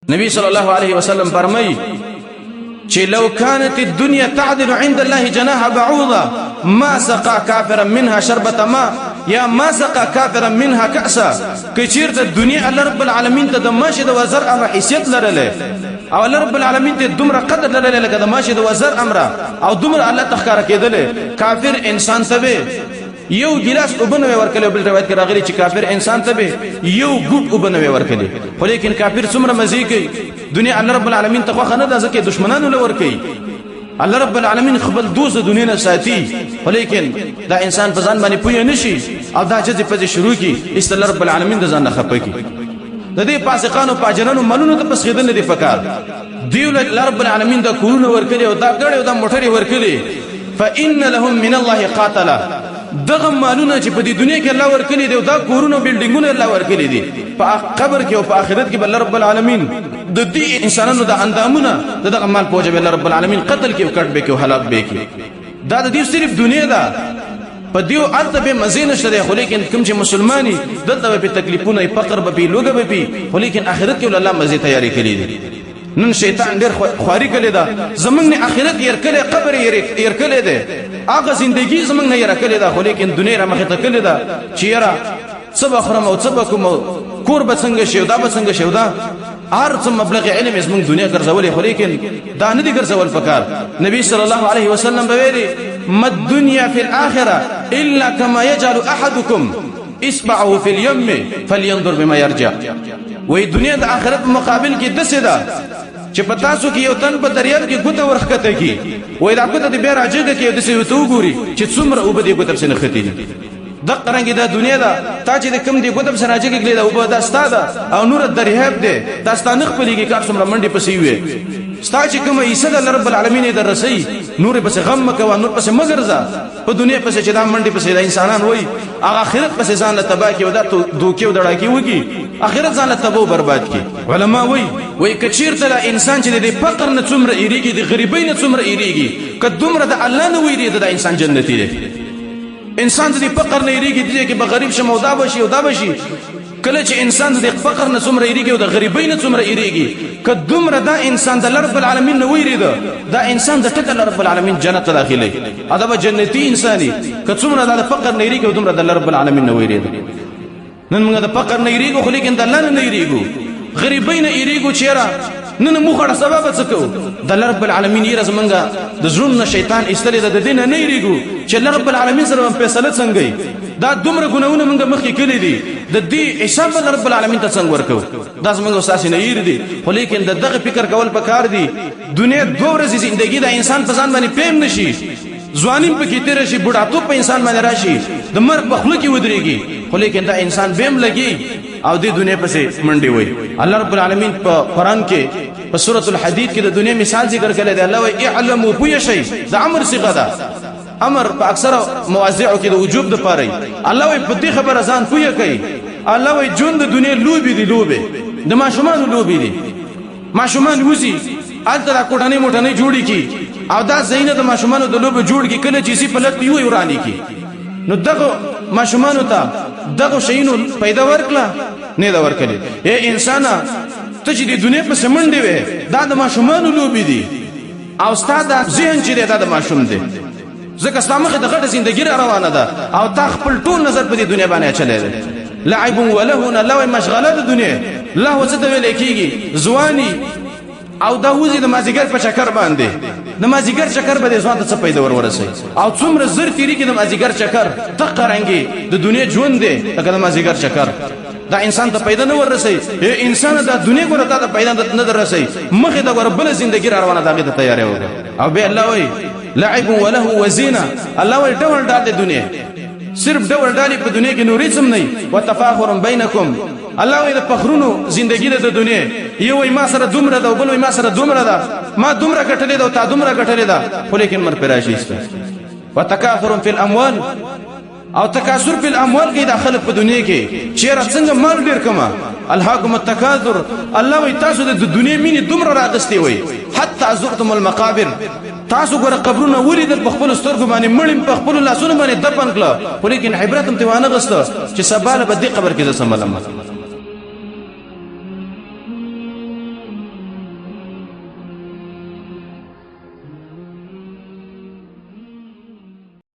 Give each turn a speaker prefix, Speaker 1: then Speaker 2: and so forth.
Speaker 1: نبی صلی الله علیه وسلم فرمایي چې لو كانت الدنيا تعدل عند الله جناح بعوضة ما سقى كافرا منها شربة ماء یا ما سقى كافرا منها كأسا. کچیر ته دنیا الله رب العالمین ته د ماشه د وزر امر حیثیت لرله او الله رب العالمین ته دومره قدر لرله لکه د ماشه د وزر امر او دومره الله تخکار کېدل کافر انسان ته یو ګلاس وبنوي ورکړي. بل روایت کې راغلي چې کافر انسان ته یو ګوټ وبنوي ورکړي. خو لیکن کافر څومره مزي کوي دنیا الله رب العالمین ته خو نه ده ځکه دشمنانو لور کوي. الله رب العالمین خپل دوست دنیا نه ساتي خو لیکن دا انسان په ځان باندې پوي نشي او دا چې په شروع کې است الله رب العالمین د ځان نه خپکی. د دې فاسقانو پاجرانو ملونو ته پس خیدل دي فکر دیول الله رب العالمین دا کورونه ورکړي او دا ګړې او دا موټري ورکړي. فإن لهم من الله قاتلا دغه مالونه چې په دې دنیا کې الله ورکړي دي او دا کورونه بلډینګونه الله ورکړي دي په قبر کې او په آخرت کې بل رب العالمین د دې انسانانو د اندامونه دغه مال پوجا بل رب العالمین قتل کې او کټ به کې او هلاک به کې. دا د دې صرف دنیا ده په دیو ارته به مزه نشته. خو لیکن کوم چې مسلمانی دلته په تکلیفونه فقر به لوګه به خو لیکن آخرت کې الله مزه تیاری کړی دي. نن شیطان ډېر خواري کړی دا زمنګ نه آخرت ير کړي قبر ير کړي ده هغه زندگی زمنګ نه ير کړي دا خو لیکن دنیا را مخه ته کړي دا چیرې سبا خرم او سبا کوم کور به څنګه شي دا به څنګه شي دا هر څه مبلغ علم زمنګ دنیا ګرځولې خو لیکن دا نه دي ګرځول فکر. نبی صلی الله علیه وسلم به ویلي مد الدنيا في الاخره الا كما يجعل احدكم اصبعه في اليم فلينظر بما يرجع. وې دنیا د آخرت مقابل کې دسه ده چې پتا سو کې یو تن په دریاب کې ګوته ورخته کی وې دا ګوته دې بیا راځي کې دسه یو تو ګوري چې څومره وبدي ګوته سره ختی د قرنګ د دنیا دا تا چې کوم دی ګوته سره راځي کې دا وبد استاده او نور دریاب دې داستانه خپلېږي کار څومره منډي پسې وي ستا چې کوم عیسی د رب العالمین در رسي نور پس غم مکو نور پس مګرزا په دنیا پس چې دا منډي پس دا انسانان وای هغه آخرت پس ځان له تبا کې ودا دوکي ودړا کې وږي آخرت ځان له تبو برباد کی. علما وای کچیر ته انسان چې د فقر نه څومره ایریږي د غریبۍ نه څومره ایریږي کدومره د الله نه ویری د انسان جنتی دی. انسان د فقر نه ایریږي چې به غریب شمو دا بشي او دا بشي. کله چې انسان د فقر نه څومره ایریږي او د غریبۍ نه څومره ایریږي کدومره دا انسان د رب العالمین نه ویری دا انسان د ټکه رب العالمین جنت ته داخلي ادب جنتی انساني کڅومره د فقر نه ایریږي او دومره د رب العالمین نه ویری. نن موږ د فقر نه ایریږو خو لیکن د الله نه ایریږو غریبۍ نه ایریږو چیرې نن موږ سبب څه کوو د رب العالمین یې زمونږه د ژوند شیطان استلې د دین نه ایریږو چې رب العالمین سره فیصله څنګه دا دومره ګناونه موږ مخکې کړی دي د دې حساب رب العالمین ته څنګه ورکو دا زمونږ اساس نه یری دي. خو لیکن دغه فکر کول پکار دي دنیا دوه ورځې ژوندۍ د انسان په ځان باندې پېم نشي ځوانیم په کې تیر شي بوډاتوب په انسان باندې راشي د مرګ په خوله کې ودرېږي خو لیکن دا انسان بیم لګي او د دنیا پسې منډي وي. الله رب العالمین په قران کې په سورۃ الحدید کې د دنیا مثال ذکر کړی دی. الله وی اعلموا بوی شي د امر صيغه ده امر په اکثر مواضع کې د وجوب د پاره الله وی په دې خبره ځان پوی کوي. الله وی جون د دنیا لوبي دي لوبه د ماشومان لوبي دي ماشومان وزي الته کوټنۍ موټنۍ جوړی کی او دا زینت د ماشومان د لوبه جوړ کی کله چې سی پلت یو ورانی کی نو دغه ماشومان ته دغه شینو پیدا ورکړه نه دا ورکړي. اے انسان ته چې د دنیا په سمندې وې دا د ماشومان لوبي دي او استاد ذهن چې دا د ماشوم دی ځکه سلامخه د غټه ژوندۍ روانه ده او تا خپل ټول نظر په دې دنیا باندې چلے لعب ولهو لو مشغله د دنیا له وسته ویل کیږي ځواني او دا وزي د مازیګر په چکر باندې د مازیګر چکر به ځوان ته څه پیدا ورسي او څومره زر تیری کې د مازیګر چکر تقرانګي د دنیا ژوند دی لکه د مازیګر چکر دا انسان ته پیدا نه ورسي. انسان د دنیا ګره ته پیدا نه درسي مخه د ګره بل ژوندۍ روانه دغه ته تیارې وره او به الله وي لعب وله وزينه الله وي ډول د دنیا صرف ډول ډالي په دنیا کې نورې څم نه وتفاخر بينكم الله وي د فخرونو ژوندۍ د دنیا یو ما سره دومره ده او بل ما سره دومره ده ما دومره ګټلې ده او تا دومره ګټلې ده خو لیکن مر پراشي است. وتکاثر فی الاموال او تکاثر فی الاموال کې داخله په دنیا کې چیرې څنګه مال ډیر کما الهاکم التکاثر الله وي تاسو د دنیا مینه دومره راغستې وي حتی زرتم المقابر تاسو ګره قبرونه ولیدل په خپل سترګو باندې مړم په خپل لاسونو باندې دفن کړه خو لیکن عبرت هم ته وانه غسته چې سباله په دې قبر کې زسملم